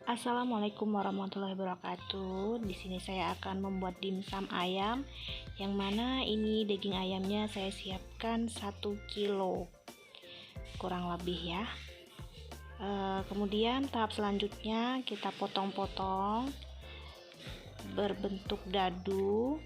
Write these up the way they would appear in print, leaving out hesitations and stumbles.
Assalamualaikum warahmatullahi wabarakatuh. Di sini saya akan membuat dimsum ayam, yang mana ini daging ayamnya saya siapkan 1 kilo kurang lebih ya. Kemudian tahap selanjutnya kita potong-potong berbentuk dadu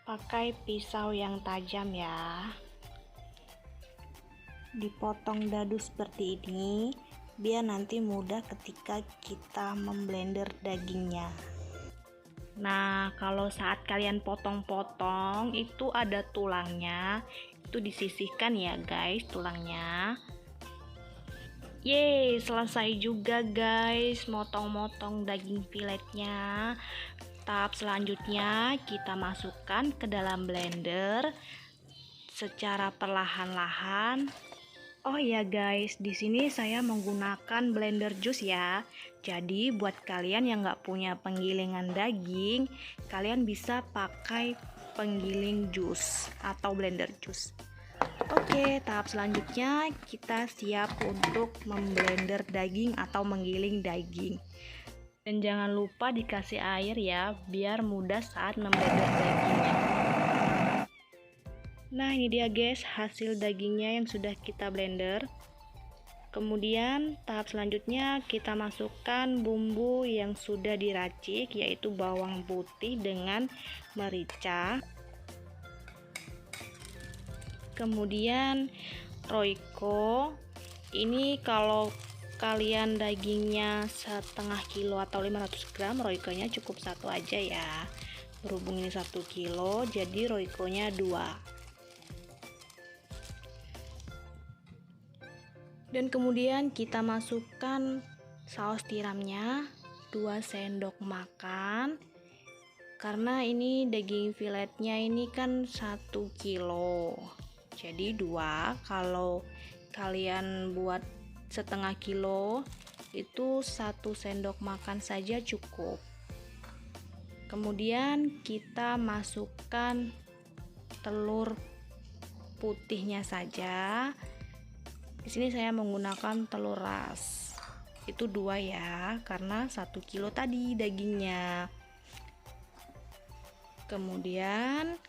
pakai pisau yang tajam ya. Dipotong dadu seperti ini biar nanti mudah ketika kita memblender dagingnya. Nah, kalau saat kalian potong-potong itu ada tulangnya, itu disisihkan ya guys tulangnya. Yeay, selesai juga guys motong-motong daging filetnya. Tahap selanjutnya kita masukkan ke dalam blender secara perlahan-lahan. Oh ya guys, di sini saya menggunakan blender jus ya. Jadi buat kalian yang nggak punya penggilingan daging, kalian bisa pakai penggiling jus atau blender jus. Oke, tahap selanjutnya kita siap untuk memblender daging atau menggiling daging. Dan jangan lupa dikasih air ya, biar mudah saat memblender dagingnya. Nah, ini dia guys hasil dagingnya yang sudah kita blender. Kemudian tahap selanjutnya kita masukkan bumbu yang sudah diracik, yaitu bawang putih dengan merica. Kemudian roiko. Ini kalau kalian dagingnya setengah kilo atau 500 gram, roikonya cukup satu aja ya. Berhubung ini 1 kilo, jadi roikonya 2. Dan kemudian kita masukkan saus tiramnya 2 sendok makan, karena ini daging filetnya ini kan 1 kilo, jadi 2. Kalau kalian buat setengah kilo itu 1 sendok makan saja cukup. Kemudian kita masukkan telur putihnya saja. Di sini saya menggunakan telur ras. Itu 2 ya, karena 1 kilo tadi dagingnya. Kemudian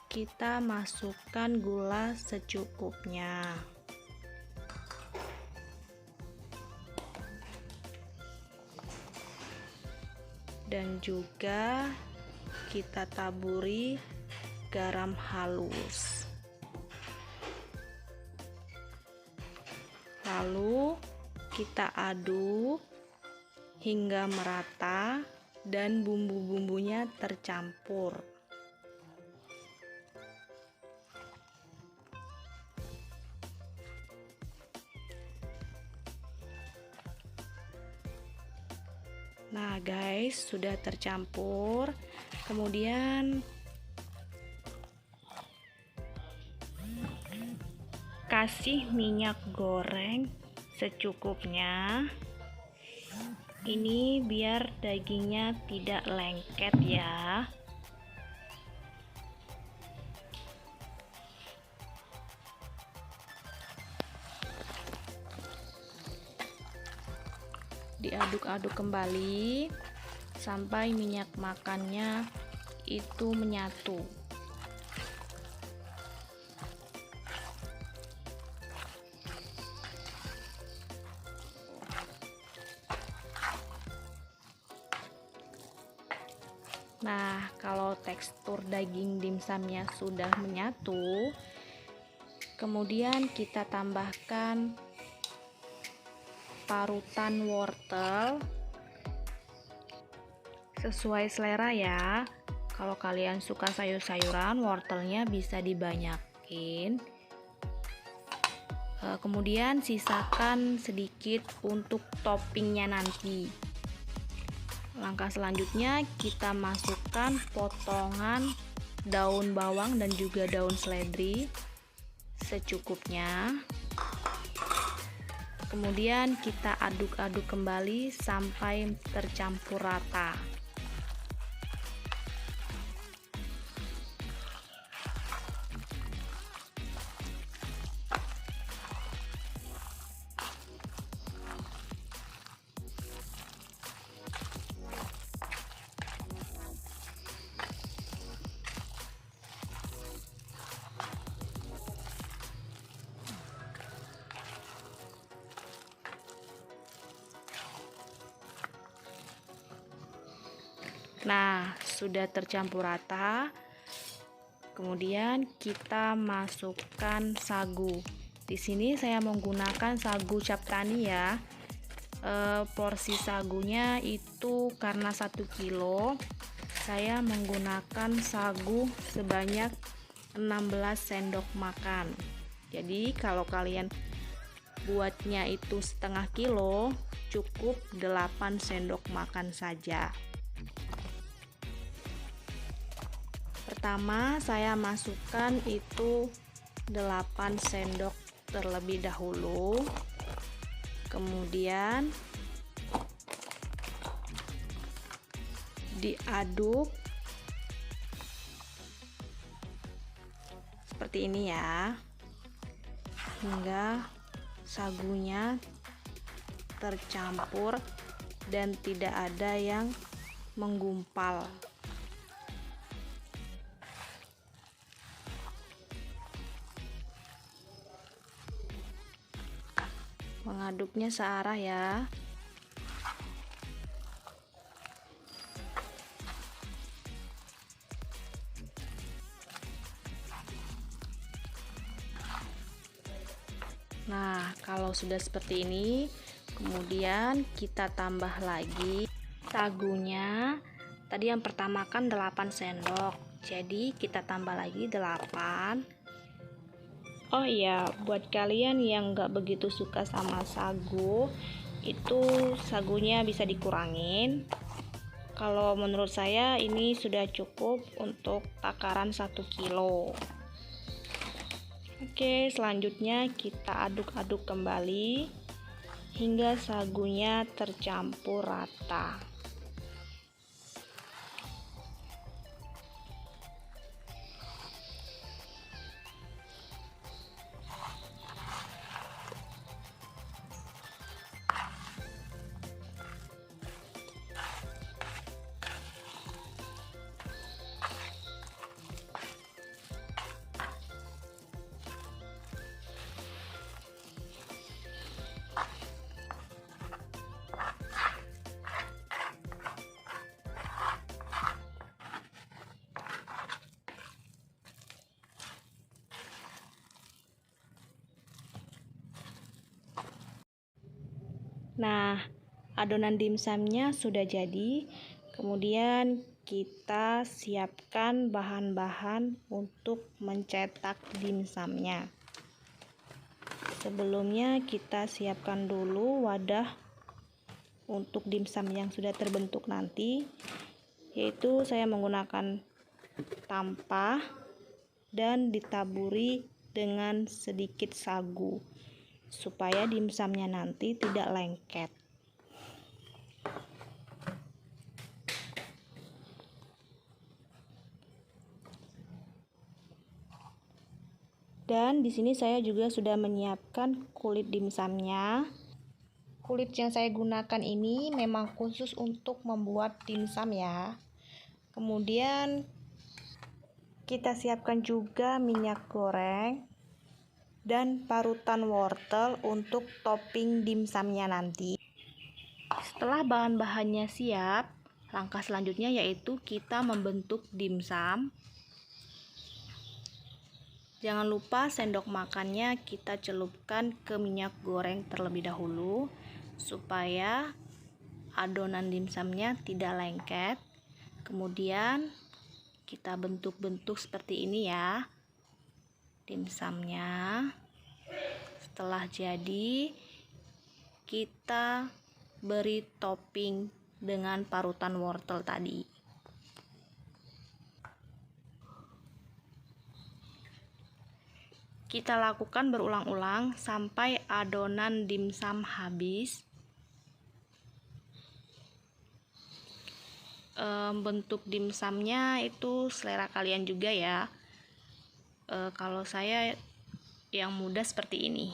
kita masukkan gula secukupnya. Dan juga kita taburi garam halus. Lalu kita aduk hingga merata dan bumbu-bumbunya tercampur. Nah guys, sudah tercampur. Kemudian kasih minyak goreng secukupnya. Ini biar dagingnya tidak lengket ya. Diaduk-aduk kembali sampai minyak makannya itu menyatu. Nah, kalau tekstur daging dimsumnya sudah menyatu, kemudian kita tambahkan parutan wortel sesuai selera ya. Kalau kalian suka sayur-sayuran, wortelnya bisa dibanyakin. Kemudian sisakan sedikit untuk toppingnya nanti. Langkah selanjutnya kita masukkan potongan daun bawang dan juga daun seledri secukupnya. Kemudian kita aduk-aduk kembali sampai tercampur rata. Nah, sudah tercampur rata. Kemudian kita masukkan sagu. Di sini saya menggunakan sagu cap tani ya. Porsi sagunya itu karena 1 kilo, saya menggunakan sagu sebanyak 16 sendok makan. Jadi kalau kalian buatnya itu setengah kilo, cukup 8 sendok makan saja. Pertama saya masukkan itu 8 sendok terlebih dahulu, kemudian diaduk seperti ini ya, hingga sagunya tercampur dan tidak ada yang menggumpal. Mengaduknya searah ya. Nah, kalau sudah seperti ini, kemudian kita tambah lagi sagunya. Tadi yang pertama kan 8 sendok, jadi kita tambah lagi 8. Oh iya, buat kalian yang nggak begitu suka sama sagu, itu sagunya bisa dikurangin. Kalau menurut saya ini sudah cukup untuk takaran 1 kilo. Oke, selanjutnya kita aduk-aduk kembali hingga sagunya tercampur rata. Nah, adonan dimsumnya sudah jadi. Kemudian kita siapkan bahan-bahan untuk mencetak dimsumnya. Sebelumnya kita siapkan dulu wadah untuk dimsum yang sudah terbentuk nanti, yaitu saya menggunakan tampah dan ditaburi dengan sedikit sagu supaya dimsumnya nanti tidak lengket. Dan di sini saya juga sudah menyiapkan kulit dimsumnya. Kulit yang saya gunakan ini memang khusus untuk membuat dimsum ya. Kemudian kita siapkan juga minyak goreng dan parutan wortel untuk topping dimsumnya nanti. Setelah bahan-bahannya siap, langkah selanjutnya yaitu kita membentuk dimsum. Jangan lupa sendok makannya kita celupkan ke minyak goreng terlebih dahulu supaya adonan dimsumnya tidak lengket. Kemudian kita bentuk-bentuk seperti ini ya dimsumnya. Setelah jadi, kita beri topping dengan parutan wortel tadi. Kita lakukan berulang-ulang sampai adonan dimsum habis. Bentuk dimsumnya itu selera kalian juga ya. Kalau saya yang mudah seperti ini.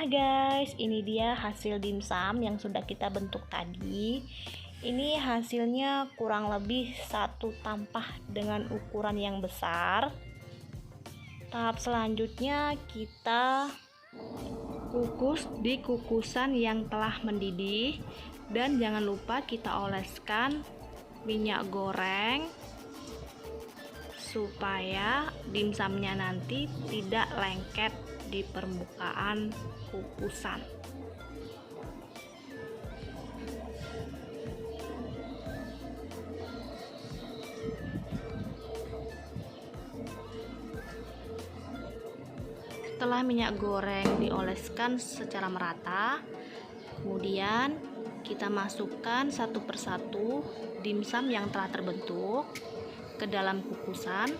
Nah guys, ini dia hasil dimsum yang sudah kita bentuk tadi. Ini hasilnya kurang lebih satu tampah dengan ukuran yang besar. Tahap selanjutnya kita kukus di kukusan yang telah mendidih, dan jangan lupa kita oleskan minyak goreng supaya dimsumnya nanti tidak lengket di permukaan kukusan. Setelah minyak goreng dioleskan secara merata, kemudian kita masukkan satu persatu dimsum yang telah terbentuk ke dalam kukusan.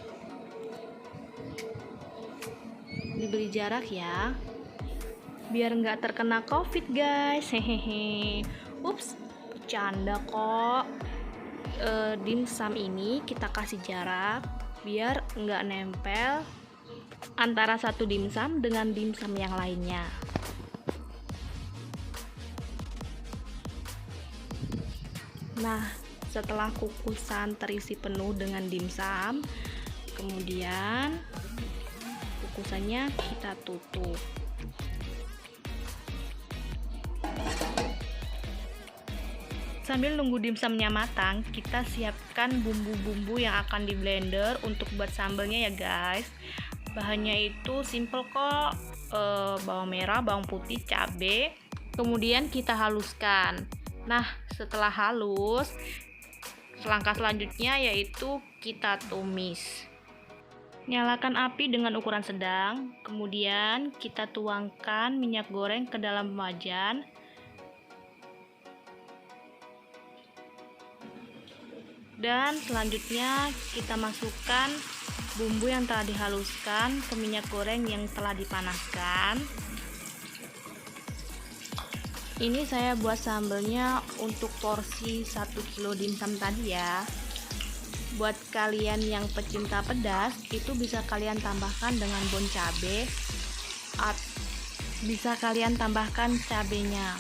Diberi jarak ya, biar nggak terkena COVID guys. Hehehe. Ups, bercanda kok. Dimsum ini kita kasih jarak biar nggak nempel antara satu dimsum dengan dimsum yang lainnya. Nah, setelah kukusan terisi penuh dengan dimsum, kemudian kukusannya kita tutup. Sambil nunggu dimsumnya matang, kita siapkan bumbu-bumbu yang akan di blender untuk buat sambelnya ya guys. Bahannya itu simple kok, bawang merah, bawang putih, cabai, kemudian kita haluskan. Nah, setelah halus, langkah selanjutnya yaitu kita tumis. Nyalakan api dengan ukuran sedang, kemudian kita tuangkan minyak goreng ke dalam wajan. Dan selanjutnya kita masukkan bumbu yang telah dihaluskan ke minyak goreng yang telah dipanaskan. Ini saya buat sambelnya untuk porsi 1 kilo dimsum tadi ya. Buat kalian yang pecinta pedas, itu bisa kalian tambahkan dengan bon cabe, bisa kalian tambahkan cabenya.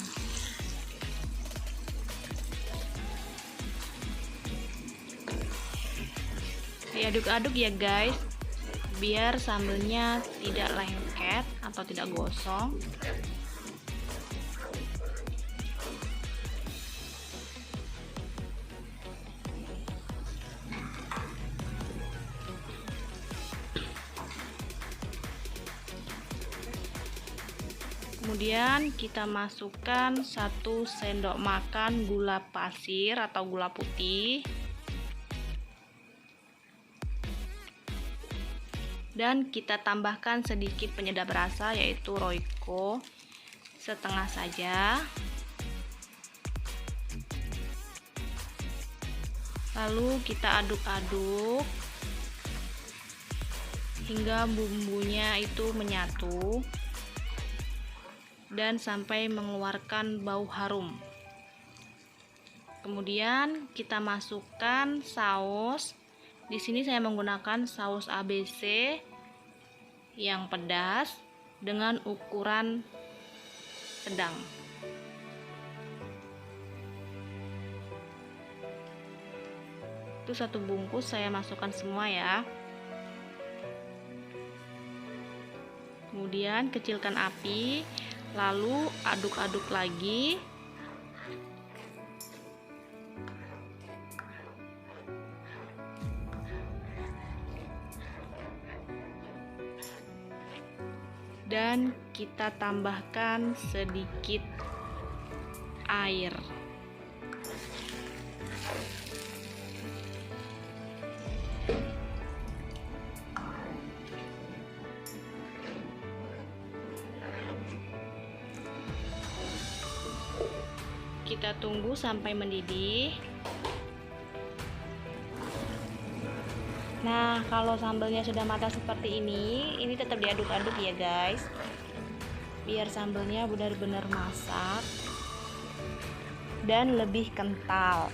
Diaduk-aduk ya guys, biar sambelnya tidak lengket atau tidak gosong. Kemudian kita masukkan 1 sendok makan gula pasir atau gula putih, dan kita tambahkan sedikit penyedap rasa yaitu Royco, setengah saja. Lalu kita aduk-aduk hingga bumbunya itu menyatu dan sampai mengeluarkan bau harum. Kemudian kita masukkan saus. Di sini saya menggunakan saus ABC yang pedas dengan ukuran sedang. Itu 1 bungkus saya masukkan semua ya. Kemudian kecilkan api, lalu aduk-aduk lagi. Dan kita tambahkan sedikit air. Kita tunggu sampai mendidih. Nah, kalau sambelnya sudah matang seperti ini tetap diaduk-aduk ya guys, biar sambelnya benar-benar masak dan lebih kental.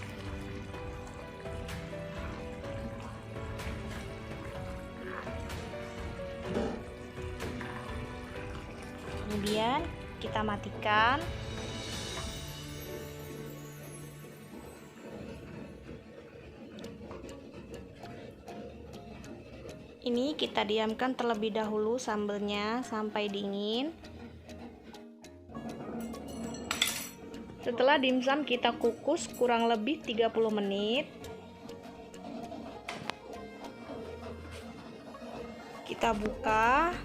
Kemudian kita matikan. Ini kita diamkan terlebih dahulu sambelnya sampai dingin. Setelah dimsum kita kukus kurang lebih 30 menit. Kita buka.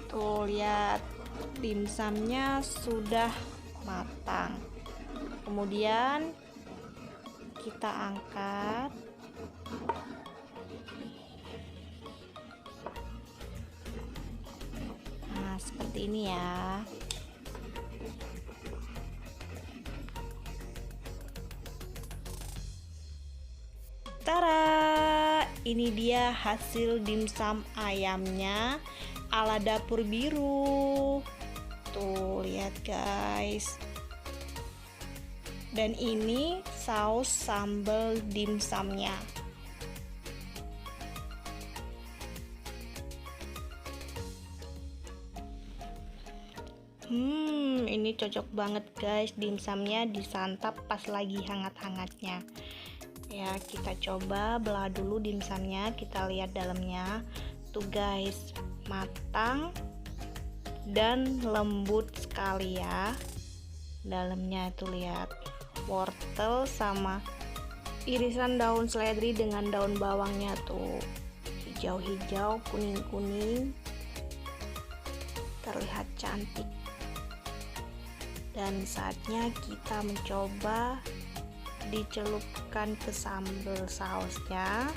Tuh, lihat dimsumnya sudah matang. Kemudian kita angkat. Nah, seperti ini ya. Tara, ini dia hasil dimsum ayamnya ala dapur biru. Tuh, lihat guys. Dan ini saus sambal dimsumnya. Ini cocok banget guys, dimsumnya disantap pas lagi hangat-hangatnya. Ya, kita coba belah dulu dimsumnya, kita lihat dalamnya. Tuh guys, matang dan lembut sekali ya. Dalamnya itu lihat, wortel sama irisan daun seledri dengan daun bawangnya tuh. Hijau-hijau, kuning-kuning. Terlihat cantik. Dan saatnya kita mencoba dicelupkan ke sambal sausnya.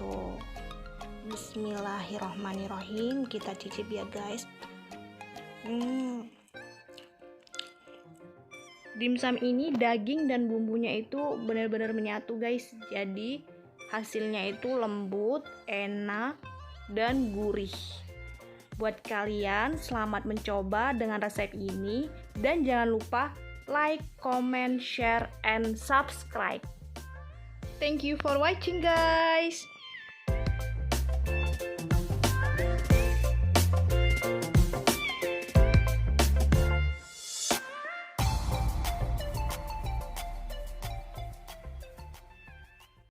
Tuh, bismillahirrohmanirrohim, kita cicip ya guys. Dimsum ini daging dan bumbunya itu benar-benar menyatu guys, jadi hasilnya itu lembut, enak, dan gurih. Buat kalian, selamat mencoba dengan resep ini, dan jangan lupa like, comment, share, and subscribe. Thank you for watching guys.